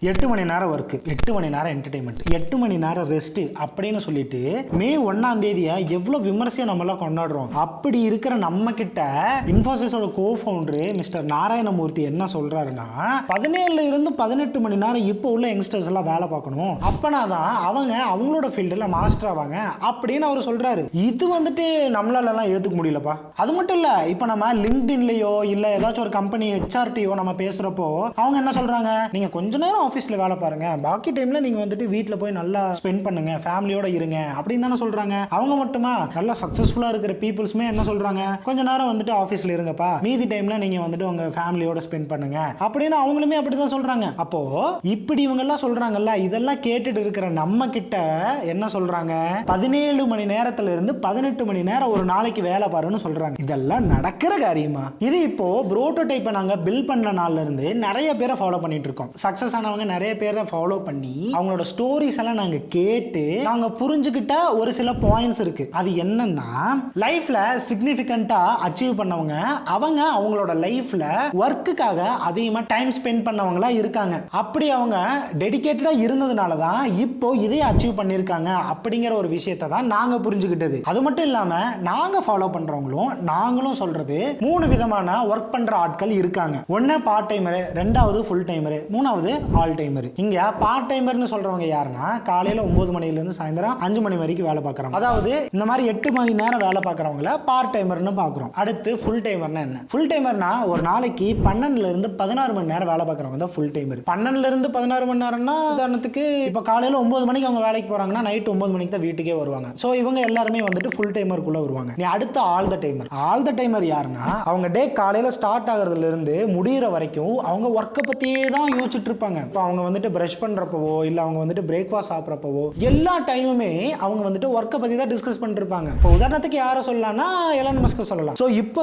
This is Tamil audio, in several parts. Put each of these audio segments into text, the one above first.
8 மணி நேரம் ஒர்க்கு, 8 மணி நேரம் என்டர்டைன்மெண்ட், 8 மணி நேரம் ரெஸ்ட் அப்படின்னு சொல்லிட்டு மே 1ஆம் தேதியை எவ்வளவு விமர்சையா நம்ம எல்லாம் கொண்டாடுறோம். அப்படி இருக்கிற நம்ம கிட்ட இன்ஃபோசிஸோட கோ-ஃபவுண்டர் மிஸ்டர் நாராயணமூர்த்தி என்ன சொல்றாருன்னா 17ல இருந்து 18 மணி நேரம் இப்போ உள்ள யங்ஸ்டர்ஸ் எல்லாம் வேலை பார்க்கணும், அப்பனாதான் அவங்க அவங்களோட ஃபீல்டில் மாஸ்டர் ஆவாங்க அப்படின்னு அவர் சொல்றாரு. இது வந்துட்டு நம்மளால எல்லாம் ஏத்துக்க முடியலப்பா. அது மட்டும் இல்ல, இப்போ நம்ம லிங்க்டின்லயோ இல்ல ஏதாச்சும் ஒரு கம்பெனி ஹெச்ஆர்டியோ நம்ம பேசுறப்போ அவங்க என்ன சொல்றாங்க, நீங்க கொஞ்ச நேரம் ஆஃபீஸில் வேலை பாருங்க, பாக்கி டைம்ல நீங்க வந்துட்டு வீட்டில் போய் நல்லா ஸ்பெண்ட் பண்ணுங்க, ஃபேமிலியோட இருங்க அப்படின்னு தானே சொல்றாங்க. அவங்க மட்டுமா, நல்லா சக்சஸ்ஃபுல்லா இருக்கிற பீப்புள்ஸ்மே என்ன சொல்றாங்க, கொஞ்ச நேரம் வந்துட்டு ஆஃபீஸில் இருங்கப்பா, மீதி டைம்ல நீங்க வந்துட்டு உங்க ஃபேமிலியோட ஸ்பெண்ட் பண்ணுங்க அப்படின்னு அவங்களுமே அப்படிதான் சொல்றாங்க. அப்போ இப்படி இவங்க எல்லாம் சொல்றாங்கல்ல, இதெல்லாம் கேட்டுட்டு இருக்கிற நம்ம கிட்ட என்ன சொல்றாங்க, 17 மணி நேரத்துல இருந்து 18 மணி நேரம் ஒரு நாளைக்கு வேலை பாருன்னு சொல்றாங்க. இதெல்லாம் நடக்கிற காரியமா? இது இப்போ புரோட்டோடைப்பை நாங்க பில்ட் பண்ண நாள்ல இருந்து நிறைய பேரை ஃபாலோ பண்ணிட்டு இருக்கோம். சக்சஸ் ஆனவங்க நிறைய பேரை ஃபாலோ பண்ணி அவங்களோட ஸ்டோரிஸ் எல்லாம் நாங்க கேட்டு நாங்க புரிஞ்சுக்கிட்ட ஒரு சில பாயிண்ட்ஸ் இருக்கு. அது என்னன்னா, லைஃப்ல சிக்னிஃபிகண்டா அச்சீவ் பண்ணவங்க அவங்க அவங்களோட லைஃப்ல ஒர்க்குக்காக அதிகமா டைம் ஸ்பெண்ட் பண்ணவங்களா இருக்காங்க. அப்படி அவங்க டெடிகேட்டடா இருந்ததுனால தான் இப்போ இதே அச்சீவ் பண்ணிருக்காங்க அப்படிங்கிற ஒரு விஷயத்தை தான் நாங்க புரிஞ்சுக்கிட்டது. அது மட்டும் இல்லாம நாங்க ஃபாலோ பண்றவங்களும் நாங்களும் சொல்றது 3 விதமான ஒர்க் பண்ற ஆட்கள் இருக்காங்க. ஒன்னு பார்ட் டைமர், ரெண்டாவது ஃபுல் டைமர், மூணாவது ஆல் டைமர். இங்க பார்ட் டைமர்னு சொல்றவங்க யாருன்னா, காலையில 9 மணில இருந்து சாயந்தரம் 5 மணி வரைக்கும் வேலை பார்க்கறாங்க. அதாவது இந்த மாதிரி 8 மணி நேரம் வேலை பார்க்கறவங்கள பார்ட் டைமர்னு பார்க்கறோம். அடுத்து ஃபுல் டைமர்னா என்ன? ஃபுல் டைமர்னா ஒரு நாளைக்கு 12ல இருந்து 16 மணி நேரம் வேலை பார்க்கறவங்க தான் ஃபுல் டைமர். 12ல இருந்து 16 மணி நேரம்னா உதாரணத்துக்கு இப்ப காலையில 9 மணிக்கு அவங்க வேலைக்கு போறாங்கன்னா நைட் 9 மணிக்கு தான் வீட்டுக்கே வருவாங்க. சோ இவங்க எல்லாருமே வந்துட்டு ஃபுல் டைமருக்குள்ள வருவாங்க. நீ அடுத்து all the timer. All the timer யாருன்னா, அவங்க டே காலையில ஸ்டார்ட் ஆகிறதுல இருந்து முடியிற வரைக்கும் அவங்க ஒர்க்கை பத்தியே தான் யோசிச்சுட்டு இருப்பாங்க. இப்போ அவங்க வந்துட்டு பிரஷ் பண்றப்பவோ இல்ல அவங்க வந்துட்டு பிரேக்ஃபாஸ்ட் சாப்பிட்றப்பவோ எல்லா டைமுமே அவங்க வந்துட்டு ஒர்க்கை பத்தி தான் டிஸ்கஸ் பண்ணிட்டு இருப்பாங்க. இப்போ உதாரணத்துக்கு யாரை சொல்லலாம்னா எலான் மஸ்க் சொல்லலாம். ஸோ இப்போ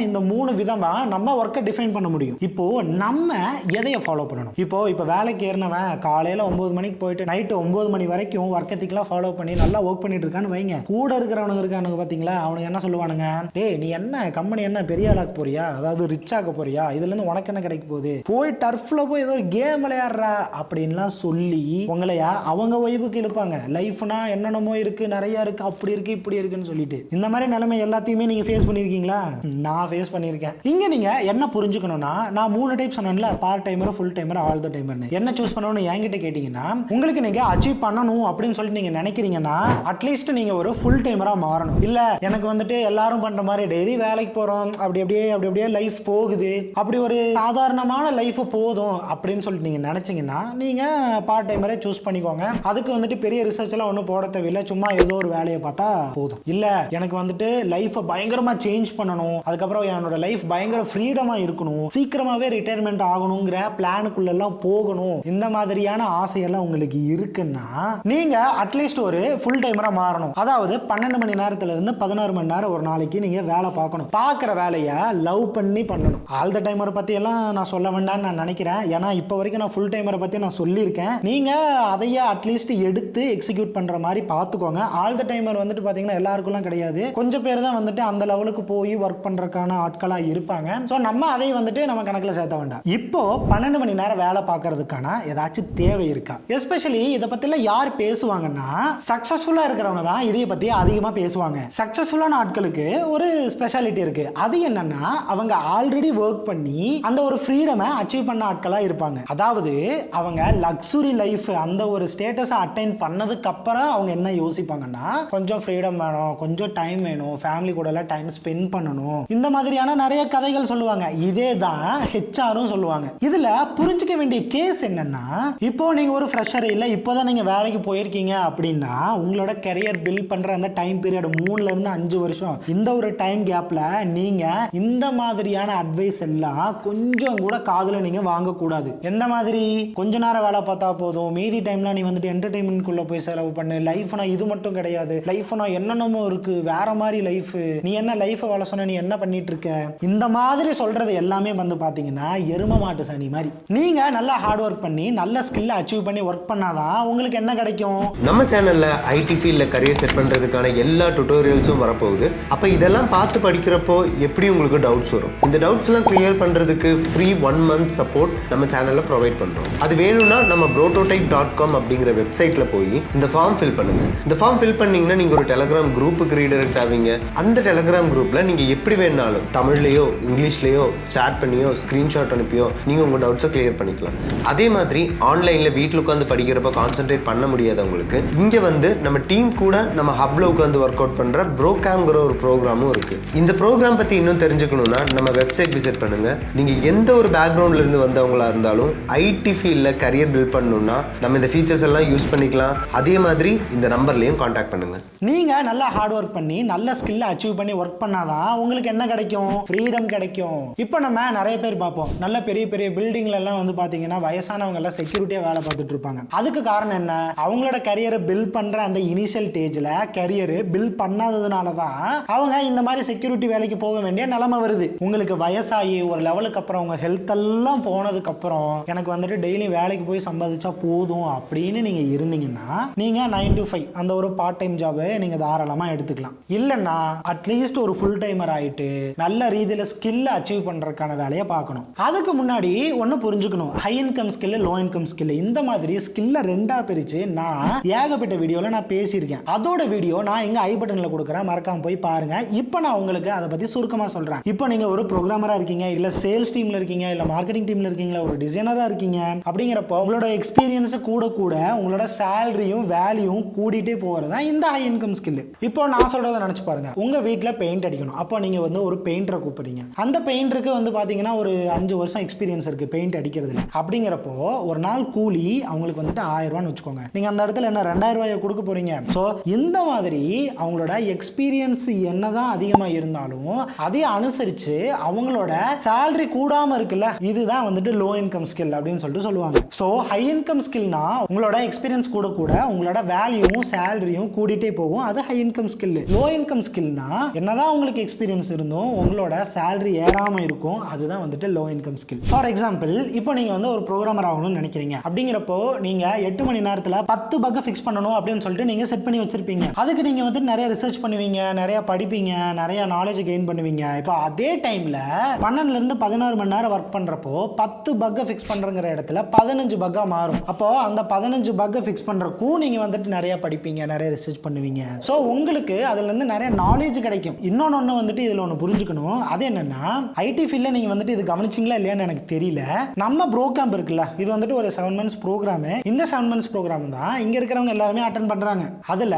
இந்த 3 விதமா நம்ம ஒர்க்கை டிஃபைன் பண்ண முடியும். இப்போ நம்ம எதைய ஃபாலோ பண்ணணும்? இப்போ வேலைக்கு ஏறினவன் காலையில 9 மணிக்கு போயிட்டு நைட்டு 9 மணி வரைக்கும் ஒர்க் எத்திக்லாம் ஃபாலோ பண்ணி நல்லா ஒர்க் பண்ணிட்டு இருக்கான்னு வைங்க. கூட இருக்கிறவனுங்க இருக்கானுங்க பாத்தீங்களா, அவனுக்கு என்ன சொல்லுவானுங்க, டேய் நீ என்ன கம்பெனி என்ன பெரிய ஆளாக்க போறியா, அதாவது ரிச் ஆக போறியா, இதுல இருந்து உனக்கு என்ன கிடைக்க போகுது, போய் டர்ஃப்ல போய் ஏதோ ஒரு கேம் விளையாடுறா அப்படின்லாம் சொல்லி உங்களையா அவங்க வைப்புக்கு இழுப்பாங்க. லைஃப்னா என்னென்னமோ இருக்கு, நிறைய இருக்கு, அப்படி இருக்கு இப்படி இருக்குன்னு சொல்லிட்டு இந்த மாதிரி நிலைமை எல்லாத்தையுமே நீங்க ஃபேஸ் பண்ணிருக்கீங்களா? நான் ஃபேஸ் பண்ணியிருக்கேன். இங்க நீங்க என்ன புரிஞ்சுக்கணும்னா, நான் 3 டைப் சொன்னேன்ல, part timer, full timer, all the டைமர்னு. என்ன சூஸ் பண்ணணும்னு என்கிட்ட கேட்டீங்கன்னா, உங்களுக்கு நீங்க அச்சீவ் பண்ணணும் அப்படின்னு சொல்லிட்டு நீங்க நினைக்கிறீங்கன்னா அட்லீஸ்ட் நீங்க ஒரு ஃபுல் டைமரா மாறணும். இல்ல எனக்கு வந்துட்டு எல்லாரும் பண்ற மாதிரி டெய்லி வேலைக்கு போறோம், அப்படி அப்படியே லைஃப் போகுது, அப்படி ஒரு சாதாரணமான லைஃப் போதும் அப்படின்னு சொல்லிட்டு நீங்க நினைச்சீங்கன்னா நீங்க பார்ட் டைமரே சூஸ் பண்ணிக்கோங்க. அதுக்கு வந்துட்டு பெரிய ரிசர்ச் எல்லாம் ஒன்றும் போட தேவையில்லை, சும்மா ஏதோ ஒரு வேலையை பார்த்தா போதும். இல்ல எனக்கு வந்துட்டு லைஃபை பயங்கரமா சேஞ்ச் பண்ணணும், அதுக்கப்புறம் என்னோட லைஃப் பயங்கர ஃப்ரீடமா இருக்கணும், சீக்கிரமாவே ரிட்டையர்மெண்ட் ஆகணுங்கிற பிளானுக்குள்ள எல்லாம் போகணும், இந்த மாதிரியான ஆசையெல்லாம் உங்களுக்கு இருக்குன்னா நீங்க அட்லீஸ்ட் ஒரு ஃபுல் டைமரா மாறணும். அதாவது 12 மணி நேரத்துல இருந்து 16 மணி நேரம் ஒரு நாளைக்கு நீங்க வேலை பார்க்கணும். பார்க்குற வேலையை லவ் பண்ணி பண்ணணும். ஆல் த டைமரை பத்தி எல்லாம் நான் சொல்ல வேண்டாம்னு நான் நினைக்கிறேன். ஏன்னா இப்போ வரைக்கும் நான் ஃபுல் டைமரை பத்தி நான் சொல்லியிருக்கேன். நீங்க அதையே அட்லீஸ்ட் எடுத்து எக்ஸிக்யூட் பண்ற மாதிரி பார்த்துக்கோங்க. ஆல் த டைமர் வந்துட்டு பாத்தீங்கன்னா எல்லாருக்கும் கிடையாது, கொஞ்சம் பேர் தான் வந்துட்டு அந்த லெவலுக்கு போய் ஒர்க் பண்றதுக்கான ஆட்களா இருப்பாங்க. ஸோ நம்ம அதை வந்துட்டு நம்ம கணக்கில் சேர்த்த வேண்டாம். இப்போ 12 மணி நேரம் வேலை பார்க்கறதுக்கான ஏதாச்சும் தேவை இருக்கா? எஸ்பெஷலி இதை பத்தில யார் பேசுவாங்கன்னா, சக்சஸ்ஃபுல்லா இருக்கிறவங்க தான் இதை பத்தி அதிகமா பேசுவாங்க. சக்சஸ்ஃபுல்லான ஆட்களுக்கு ஒரு ஸ்பெஷாலிட்டி இருக்கு. அது என்னன்னா, அவங்க ஆல்ரெடி ஒர்க் பண்ணி அந்த ஒரு ஃப்ரீடமை அச்சீவ் பண்ண ஆட்களா இருப்பாங்க. அதாவது அவங்க லக்ஸுரி லைஃப் அந்த ஒரு ஸ்டேட்டஸை அட்டைன் பண்ணதுக்கு அப்புறம் அவங்க என்ன யோசிப்பாங்கன்னா, கொஞ்சம் ஃப்ரீடம் வேணும், கொஞ்சம் டைம் வேணும், ஃபேமிலி கூட எல்லாம் டைம் ஸ்பெண்ட் பண்ணணும், இந்த மாதிரியான நிறைய கதைகள் சொல்லுவாங்க. இதே தான் ஹெச்ஆரும் சொல்லுவாங்க. இதுல புரிஞ்சுக்க வேண்டிய கேஸ் என்னன்னா, இப்போ நீங்க ஒரு ஃப்ரெஷர் இல்ல, இப்போதான் நீங்க வேலைக்கு போயிருக்கீங்க அப்படின்னா உங்களோட கெரியர் பில்ட் பண்ற அந்த டைம் பீரியட் 3ல இருந்து 5 வருஷம், இந்த ஒரு டைம் கேப்ல நீங்க இந்த மாதிரியான அட்வைஸ் எல்லாம் கொஞ்சம் கூட காதுல நீங்க வாங்க கூடாது. எந்த மாதிரி, கொஞ்ச நேரம் வேலை பார்த்தா போதும், மீதி டைம்ல நீ வந்துட்டு என்டர்டைன்மெண்ட் குள்ள போய் செலவு பண்ணு, லைஃப்னா இது மட்டும் கிடையாது, லைஃப்னா என்னென்னமோ இருக்கு, வேற மாதிரி லைஃப், நீ என்ன லைஃப் வாழ சொன்ன, நீ என்ன பண்ணிட்டு இருக்க, இந்த மாதிரி சொல்றது எல்லாமே வந்து பாத்தீங்கன்னா எரும மாட்டு சனி மாதிரி. நீங்க நல்லா ஹார்ட் ஒர்க் பண்ணி நல்ல ஸ்கில்ல அச்சீவ் பண்ணி ஒர்க் பண்ணாதான் உங்களுக்கு என்ன கிடைக்கும். நம்ம சேனல்ல ஐடி ஃபீல்ட்ல கரியர் செட் பண்றதுக்கான எல்லா டுட்டோரியல்ஸும் வரப்போகுது. அப்ப இதெல்லாம் பார்த்து படிக்கிறப்போ எப்படி உங்களுக்கு டவுட்ஸ் வரும், இந்த டவுட்ஸ் எல்லாம் கிளியர் பண்றதுக்கு ஃப்ரீ 1 month சப்போர்ட் நம்ம சேனல்ல ப்ரொவைட் ப்ரொவைட் பண்ணுறோம். அது வேணும்னா நம்ம brototype.com அப்படிங்கிற வெப்சைட்டில் போய் இந்த ஃபார்ம் ஃபில் பண்ணுங்கள். இந்த ஃபார்ம் ஃபில் பண்ணிங்கன்னா நீங்கள் ஒரு டெலகிராம் குரூப்புக்கு ரீடைரக்ட் ஆவீங்க. அந்த டெலகிராம் குரூப்பில் நீங்கள் எப்படி வேணாலும் தமிழ்லையோ இங்கிலீஷ்லையோ சேட் பண்ணியோ ஸ்க்ரீன்ஷாட் அனுப்பியோ நீங்கள் உங்கள் டவுட்ஸை கிளியர் பண்ணிக்கலாம். அதே மாதிரி ஆன்லைனில் வீட்டில் உட்காந்து படிக்கிறப்ப கான்சென்ட்ரேட் பண்ண முடியாதவங்களுக்கு இங்கே வந்து நம்ம டீம் கூட நம்ம ஹப்பில் உட்காந்து ஒர்க் அவுட் பண்ணுற ப்ரோகாம்ங்கிற ஒரு ப்ரோக்ராமும் இருக்குது. இந்த ப்ரோக்ராம் பற்றி இன்னும் தெரிஞ்சுக்கணுன்னா நம்ம வெப்சைட் விசிட் பண்ணுங்கள். நீங்கள் எந்த ஒரு பேக்ரவுண்ட்லேருந்து வந்தவங்களா இருந்தாலும் ஐடி ஃபீல்டில் கரியர் பில்ட் பண்ணணும்னா நம்ம இந்த ஃபீச்சர்ஸ் எல்லாம் யூஸ் பண்ணிக்கலாம். அதே மாதிரி இந்த நம்பர்லையும் காண்டாக்ட் பண்ணுங்கள். நீங்கள் நல்லா ஹார்ட் ஒர்க் பண்ணி நல்ல ஸ்கில்லை அச்சீவ் பண்ணி ஒர்க் பண்ணாதான் உங்களுக்கு என்ன கிடைக்கும்? ஃப்ரீடம் கிடைக்கும். இப்போ நம்ம நிறைய பேர் பார்ப்போம், நல்ல பெரிய பெரிய பில்டிங்லாம் வந்து பார்த்தீங்கன்னா வயசானவங்க எல்லாம் செக்யூரிட்டியாக வேலை பார்த்துட்டு இருப்பாங்க. அதுக்கு காரணம் என்ன? அவங்களோட கரியரை பில்ட் பண்ணுற அந்த இனிஷியல் ஸ்டேஜில் கரியர் பில்ட் பண்ணாததுனால தான் அவங்க இந்த மாதிரி செக்யூரிட்டி வேலைக்கு போக வேண்டிய நிலைமை வருது. உங்களுக்கு வயசாகி ஒரு லெவலுக்கு அப்புறம் உங்க ஹெல்த் எல்லாம் போனதுக்கு அப்புறம் எனக்கு வந்துட்டு டெய்லி வேலைக்கு போய் சம்பாதிச்சா போதும் அப்படின்னு நீங்க இருந்தீங்கன்னா நீங்க 9 to 5 அந்த ஒரு பார்ட் டைம் ஜாபை நீங்க தாராளமா எடுத்துக்கலாம். இல்லைன்னா அட்லீஸ்ட் ஒரு ஃபுல் டைமர் ஆயிட்டு நல்ல ரீதியில் ஸ்கில் அச்சீவ் பண்றதுக்கான வேலையை பார்க்கணும். அதுக்கு முன்னாடி ஒன்று புரிஞ்சுக்கணும், high income skill, low income skill, இந்த மாதிரி ஸ்கில்ல ரெண்டா பிரிச்சு நான் ஏகப்பட்ட வீடியோல நான் பேசியிருக்கேன். அதோட வீடியோ நான் எங்க ஐ பட்டன்ல கொடுக்குறேன், மறக்காம போய் பாருங்க. இப்போ நான் உங்களுக்கு அதை பத்தி சுருக்கமா சொல்றேன். இப்போ நீங்க ஒரு ப்ரோக்ராமரா இருக்கீங்க, இல்ல சேல்ஸ் டீம்ல இருக்கீங்க, இல்ல மார்க்கெட்டிங் டீம்ல இருக்கீங்க, ஒரு டிசைனரா இருக்கீங்க அப்படிங்கிறப்போ உங்களோட எக்ஸ்பீரியன்ஸ் கூட கூட உங்களோட சேலரியும் வேல்யூவும் கூடிட்டே போறதா இந்த ஹை இன்கம் ஸ்கில். இப்போ நான் சொல்றதை நினைச்சு பாருங்க, உங்க வீட்டுல பெயிண்ட் அடிக்கணும். அப்போ நீங்க வந்து ஒரு பெயிண்டரை கூப்பிடுறீங்க. அந்த பெயிண்டருக்கு வந்து பாத்தீங்கன்னா ஒரு 5 வருஷம் எக்ஸ்பீரியன்ஸ் இருக்கு பெயிண்ட் அடிக்கிறதுல. அப்படிங்கிறப்போ ஒரு நாள் கூலி அவங்களுக்கு வந்துட்டு 1000 ரூபான்னு வச்சுக்கோங்க. நீங்க அந்த இடத்துல என்ன 2000 ரூபாயை கொடுக்க போறீங்க. ஸோ இந்த மாதிரி அவங்களோட எக்ஸ்பீரியன்ஸ் என்னதான் அதிகமா இருந்தாலும் அதை அனுசரிச்சு அவங்களோட சேலரி கூடாம இருக்குல்ல, இதுதான் வந்துட்டு லோ இன்கம் ஸ்கில் அப்படின்னு சொல்லிட்டு சொல்லுவாங்க. ஸோ ஹை இன்கம் ஸ்கில்னா உங்களோட எக்ஸ்பீரியன்ஸ் கூட கூட உங்களோட வேல்யூவும் சேலரியும் கூடிட்டே போகும், அது high income skill. Low income ஸ்கில்னா என்னதான் உங்களுக்கு எக்ஸ்பீரியன்ஸ் இருந்தும் உங்களோட சேலரி ஏறாம இருக்கும், அதுதான் வந்துட்டு low income skill. For example, இப்போ நீங்க வந்து ஒரு ப்ரோக்ராமர் ஆகணும்னு நினைக்கிறீங்க. அப்படிங்கிறப்போ நீங்க 8 மணி நேரத்தில் 10 பக் ஃபிக்ஸ் பண்ணணும் அப்படின்னு சொல்லிட்டு நீங்க செட் பண்ணி வச்சிருப்பீங்க. அதுக்கு நீங்க வந்து நிறைய ரிசர்ச் பண்ணுவீங்க, நிறைய படிப்பீங்க, நிறைய நாலேஜ் கெயின் பண்ணுவீங்க. இப்போ அதே டைம்ல 12 இருந்து 16 மணி நேரம் ஒர்க் பண்றப்போ 10 பக்கை ஃபிக்ஸ் பண்றங்கிற இடத்துல 15 பக்கா மாறும். அப்போ அந்த 15 பக்கை ஃபிக்ஸ் பண்றதுக்கும் நீங்க வந்துட்டு நிறைய படிப்பீங்க, நிறைய ரிசர்ச் பண்ணுவீங்க. ஸோ உங்களுக்கு அதுல இருந்து நிறைய நாலேஜ் கிடைக்கும். இன்னொன்னு வந்துட்டு இதுல ஒன்று புரிஞ்சுக்கணும், அது என்னன்னா ஐடி ஃபீல்ட்ல நீங்க வந்துட்டு இது கவனிச்சிங்களா இல்லையான்னு எனக்கு தெரியல. நம்ம Brocamp இருக்குல்ல, இது வந்துட்டு ஒரு 7 months ப்ரோக்ராம். இந்த 7 months ப்ரோக்ராம் தான் இங்க இருக்கிறவங்க எல்லாருமே அட்டென்ட் பண்றாங்க. அதுல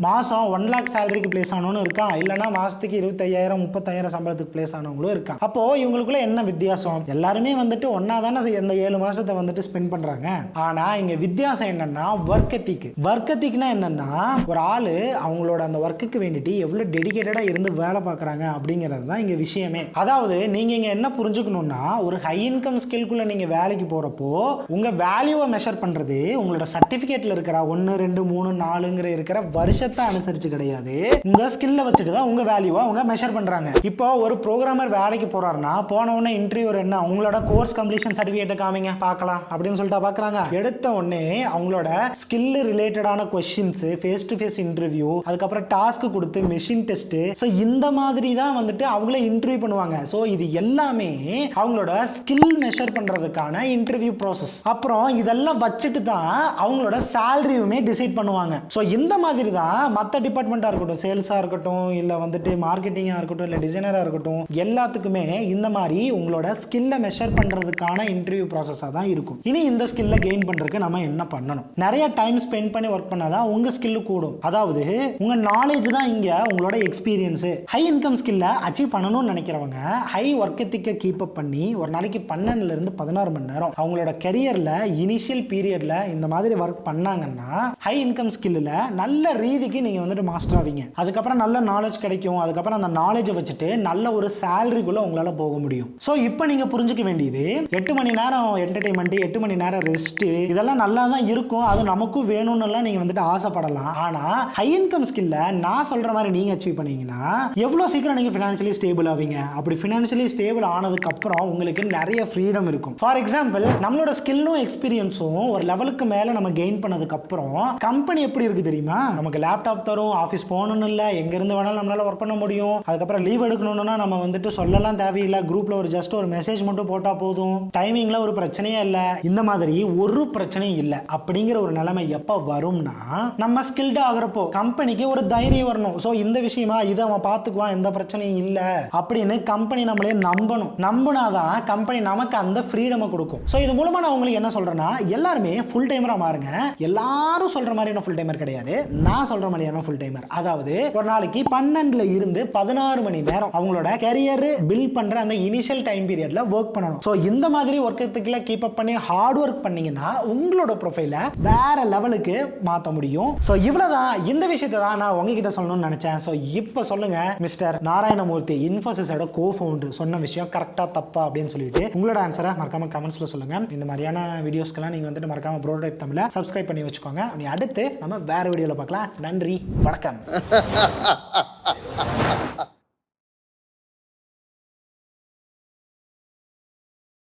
மாசம் 1 lakh சேலரிக்கு பிளேஸ் ஆனவனும் இருக்கா, இல்லைன்னா மாசத்துக்கு 25,000 30,000 சம்பளத்துக்கு பிளேஸ் ஆனவங்களும் இருக்கா. அப்போ இவங்களுக்குள்ள என்ன வித்தியாசம்? எல்லாருமே வந்துட்டு ஒன்னா தானே இந்த 7 மாசத்தை வந்துட்டு ஸ்பெண்ட் பண்றாங்க. ஆனா இங்க வித்தியாசம் என்னன்னா ஒர்க் எத்திக். ஒர்க் எத்திக்னா என்னன்னா ஒரு ஆளு அவங்களோட அந்த ஒர்க்குக்கு வேண்டிட்டு எவ்வளவு டெடிகேட்டடா இருந்து வேலை பார்க்கறாங்க அப்படிங்கிறது தான் இங்க விஷயமே. அதாவது நீங்க இங்க என்ன புரிஞ்சுக்கணும்னா, ஒரு ஹை இன்கம் ஸ்கில்குள்ள நீங்க வேலைக்கு போறப்போ உங்க வேல்யூவை மெஷர் பண்றது உங்களோட சர்டிபிகேட்ல இருக்கிற 1 2 3 4ங்கிற இருக்கிற வருஷத்தை அனுசரிச்சு கிடையாது, உங்க ஸ்கில்ல வச்சுட்டு தான் உங்க வேல்யூவை அவங்க மெஷர் பண்றாங்க. இப்போ ஒரு ப்ரோக்ராமர் வேலைக்கு போறாருன்னா போன உடனே இன்டர்வியூ என்ன, உங்களோட கோர்ஸ் கம்ப்ளீஷன் சர்டிபிகேட்டை காமிங்க பார்க்கலாம் அப்படின்னு சொல்லிட்டு பாக்குறாங்க. எடுத்த உடனே அவங்களோட ஸ்கில் ரிலேட்டடான questions, face to face interview, அதுக்கப்புறம் டாஸ்க் கொடுத்து மெஷின் டெஸ்ட், ஸோ இந்த மாதிரி தான் வந்துட்டு அவங்கள இன்டர்வியூ பண்ணுவாங்க. ஸோ இது எல்லாமே அவங்களோட ஸ்கில் மெஷர் பண்றதுக்கான இன்டர்வியூ ப்ராசஸ். அப்புறம் இதெல்லாம் வச்சுட்டு தான் அவங்களோட சேலரியுமே டிசைட் பண்ணுவாங்க. ஸோ இந்த மாதிரி தான் மற்ற டிபார்ட்மெண்ட்டாக இருக்கட்டும், சேல்ஸாக இருக்கட்டும், இல்லை வந்துட்டு மார்க்கெட்டிங்காக இருக்கட்டும், இல்லை டிசைனராக இருக்கட்டும், எல்லாத்துக்குமே இந்த மாதிரி உங்களோட ஸ்கில்லை மெஷர் பண்ணுறதுக்கான இன்டர்வியூ ப்ராசஸாக தான் இருக்கும். இனி இந்த ஸ்கில்லை கெயின் பண்ணுறதுக்கு நம்ம என்ன பண்ணணும்? நிறைய டைம் ஸ்பெண்ட் பண்ணி ஒர்க் பண்ணாதான் உங்க ஸ்கில் கூடும். அதாவது உங்க நாலேஜ் தான் இங்க உங்களோட எக்ஸ்பீரியன்ஸ். ஹை இன்கம் ஸ்கில்லை அச்சீவ் பண்ணணும்னு நினைக்கிறவங்க ஹை ஒர்க் எத்திக்கை கீப் அப் பண்ணி ஒரு நாளைக்கு 12 இருந்து 16 மணி நேரம் அவங்களோட கரியர்ல இனிஷியல் பீரியட்ல இந்த மாதிரி ஒர்க் பண்ணாங்கன்னா ஹை இன்கம் ஸ்கில்ல நல்ல ரீதிக்கு நீங்க வந்துட்டு மாஸ்டர் ஆவீங்க. அதுக்கப்புறம் நல்ல நாலேஜ் கிடைக்கும். அதுக்கப்புறம் அந்த நாலேஜை வச்சுட்டு நல்ல ஒரு சேலரிக்குள்ள உங்களால போக முடியும். ஸோ இப்போ நீங்க புரிஞ்சுக்க வேண்டியது 8 மணி நேரம் என்டர்டைன்மெண்ட், 8 மணி நேரம் ரெஸ்ட், இதெல்லாம் நல்லா தான் இருக்கும். அது நமக்கும் வேணும்னு நீங்க வந்துட்டு ஆசைப்படலாம். ஆனா ஹை இன்கம் ஸ்கில்ல நான் சொல்ற மாதிரி நீங்க அச்சீவ் பண்ணீங்கன்னா எவ்வளவு சீக்கிரம் நீங்க ஃபினான்ஷியலி ஸ்டேபிள் ஆவீங்க. அப்படி ஃபினான்ஷியலி ஸ்டேபிள் ஆனதுக்கு அப்புறம் உங்களுக்கு நிறைய ஃப்ரீடம் இருக்கும். ஃபார் எக்ஸாம்பிள், நம்மளோட ஸ்கில்லும் எக்ஸ்பீரியன்ஸும் ஒரு லெவலுக்கு மேல நம்ம கெயின் பண்ணதுக்கு அப்புறம் கம்பெனி எப்படி இருக்கு தெரியுமா? நமக்கு லேப்டாப் தரும், ஆஃபீஸ் போகணும்னு இல்லை, எங்க இருந்து வேணாலும் நம்மளால ஒர்க் பண்ண முடியும். அதுக்கப்புறம் லீவ் எடுக்கணும்னா நம்ம வந்துட்டு சொல்லலாம் தேவையில்லை, குரூப்ல ஒரு ஜஸ்ட் ஒரு மெசேஜ் மட்டும் போட்டா போதும். டைமிங்ல ஒரு பிரச்சனை பிரச்சனையே இல்ல, இந்த மாதிரி ஒரு பிரச்சனையும் இல்ல அப்படிங்கிற ஒரு நிலைமை எப்ப வரும்னா நம்ம ஸ்கில்ட் ஆகுறப்போ கம்பெனிக்கு ஒரு தைரியம் வரணும். சோ இந்த விஷயமா இதை அவன் பார்த்துக்குவான், எந்த பிரச்சனையும் இல்ல அப்படின்னு கம்பெனி நம்மளே நம்பணும். நம்பினாதான் கம்பெனி நமக்கு அந்த ஃப்ரீடமை கொடுக்கும். சோ இது மூலமா நான் உங்களுக்கு என்ன சொல்றேன்னா, எல்லாருமே ஃபுல் டைமரா மாறுங்க. எல்லாரும் சொல்ற மாதிரி ஃபுல் டைமர் கிடையாது, நான் சொல்ற மாதிரியான ஃபுல் டைமர். அதாவது ஒரு நாளைக்கு 12ல இருந்து 16 மணி நேரம் அவங்களோட கரியர் பில்ட் பண்ற அந்த இனிஷியல் டைம் பீரியட்ல ஒர்க் பண்ணணும். சோ இந்த மாதிரி ஒர்க் எத்திக்ல கீப் அப் பண்ணி ஹார்ட் ஒர்க் பண்ணீங்கன்னா உங்களோட ப்ரொஃபைலை வேற லெவலுக்கு மாற்ற முடியும். சோ இவ்வளவுதான், இந்த விஷயத்தை தான் நான் உங்ககிட்ட சொல்லணும்னு நினைச்சேன். சோ இப்போ சொல்லுங்க மிஸ்டர் நாராயணமூர்த்தி, இன்ஃபோசிஸோட கோ-ஃபவுண்டர், சொன்ன விஷயம் கரெக்டா தப்பா அப்படின்னு சொல்லிட்டு உங்களோட ஆன்சரை மறக்காம கமெண்ட்ஸ்ல சொல்லுங்க. இந்த மாதிரியான வீடியோஸ்க்கெல்லாம் நீங்க வந்துட்டு மறக்காம ப்ரோடோடைப் தமிழை சப்ஸ்கிரைப் பண்ணி வச்சுக்கோங்க. அடுத்து நம்ம வேற வீடியோல பார்க்கலாம். நன்றி, வணக்கம்.